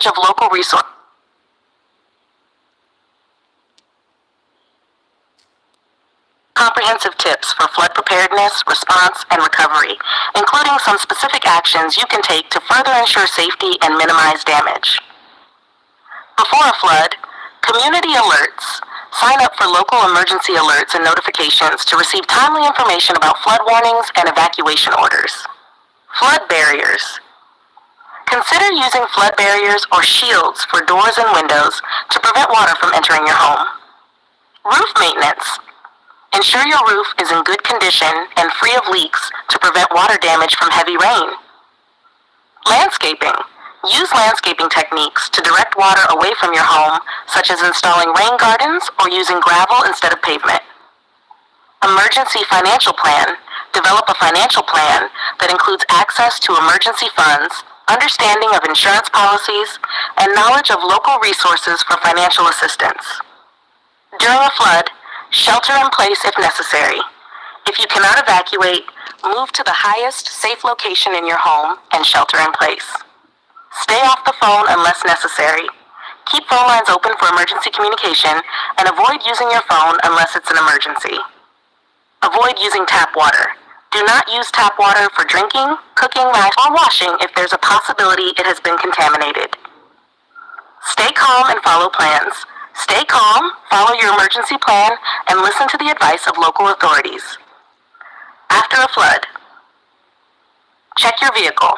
knowledge of local resources. Comprehensive tips for flood preparedness, response, and recovery, including some specific actions you can take to further ensure safety and minimize damage. Before a flood, community alerts. Sign up for local emergency alerts and notifications to receive timely information about flood warnings and evacuation orders. Flood barriers. Consider using flood barriers or shields for doors and windows to prevent water from entering your home. Roof maintenance. Ensure your roof is in good condition and free of leaks to prevent water damage from heavy rain. Landscaping. Use landscaping techniques to direct water away from your home, such as installing rain gardens or using gravel instead of pavement. Emergency financial plan. Develop a financial plan that includes access to emergency funds, understanding of insurance policies, and knowledge of local resources for financial assistance. During a flood, shelter in place if necessary. If you cannot evacuate, move to the highest safe location in your home and shelter in place. Stay off the phone unless necessary. Keep phone lines open for emergency communication and avoid using your phone unless it's an emergency. Avoid using tap water. Do not use tap water for drinking, cooking, or washing if there's a possibility it has been contaminated. Stay calm and follow plans. Stay calm, follow your emergency plan, and listen to the advice of local authorities. After a flood, check your vehicle.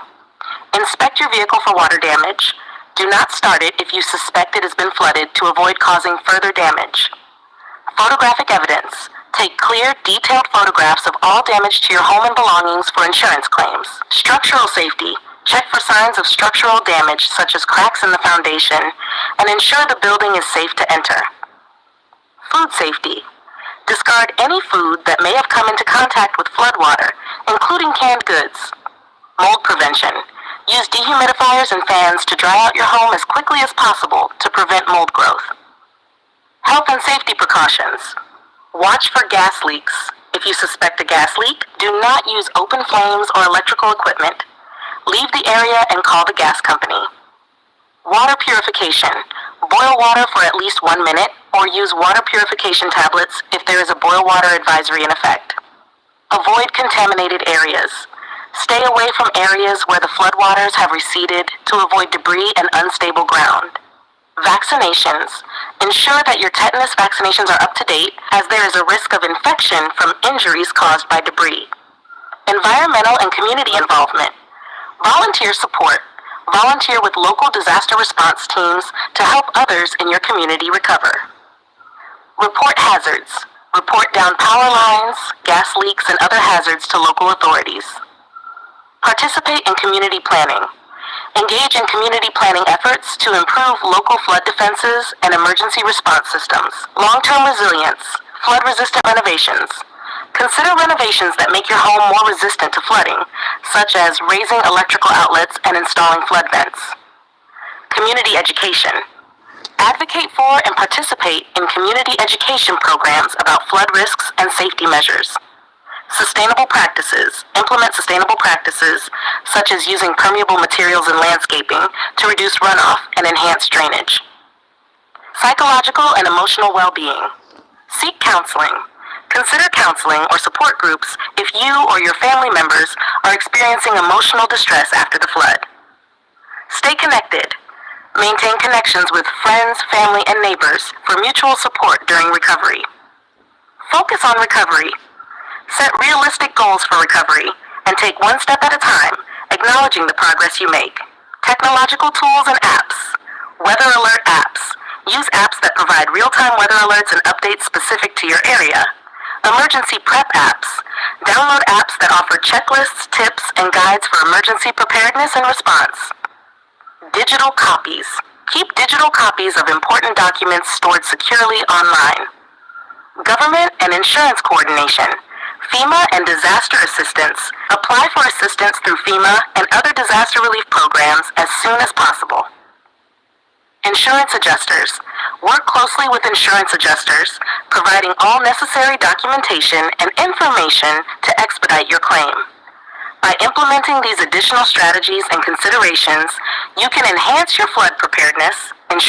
Inspect your vehicle for water damage. Do not start it if you suspect it has been flooded to avoid causing further damage. Photographic evidence. Take clear, detailed photographs of all damage to your home and belongings for insurance claims. Structural safety. Check for signs of structural damage such as cracks in the foundation and ensure the building is safe to enter. Food safety. Discard any food that may have come into contact with floodwater, including canned goods. Mold prevention. Use dehumidifiers and fans to dry out your home as quickly as possible to prevent mold growth. Health and safety precautions. Watch for gas leaks. If you suspect a gas leak, do not use open flames or electrical equipment. Leave the area and call the gas company. Water purification. Boil water for at least 1 minute or use water purification tablets if there is a boil water advisory in effect. Avoid contaminated areas. Stay away from areas where the floodwaters have receded to avoid debris and unstable ground. Vaccinations. Ensure that your tetanus vaccinations are up to date as there is a risk of infection from injuries caused by debris. Environmental and community involvement. Volunteer support. Volunteer with local disaster response teams to help others in your community recover. Report hazards. Report down power lines, gas leaks, and other hazards to local authorities. Participate in community planning. Engage in community planning efforts to improve local flood defenses and emergency response systems. Long-term resilience. Flood-resistant renovations. Consider renovations that make your home more resistant to flooding, such as raising electrical outlets and installing flood vents. Community education. Advocate for and participate in community education programs about flood risks and safety measures. Sustainable practices. Implement sustainable practices, such as using permeable materials in landscaping to reduce runoff and enhance drainage. Psychological and emotional well-being. Seek counseling. Consider counseling or support groups if you or your family members are experiencing emotional distress after the flood. Stay connected. Maintain connections with friends, family, and neighbors for mutual support during recovery. Focus on recovery. Set realistic goals for recovery and take one step at a time, acknowledging the progress you make. Technological tools and apps. Weather alert apps. Use apps that provide real-time weather alerts and updates specific to your area. Emergency prep apps. Download apps that offer checklists, tips, and guides for emergency preparedness and response. Digital copies. Keep digital copies of important documents stored securely online. Government and insurance coordination. FEMA and disaster assistance. Apply for assistance through FEMA and other disaster relief programs as soon as possible. Insurance adjusters. Work closely with insurance adjusters, providing all necessary documentation and information to expedite your claim. By implementing these additional strategies and considerations, you can enhance your flood preparedness preparedness, ensure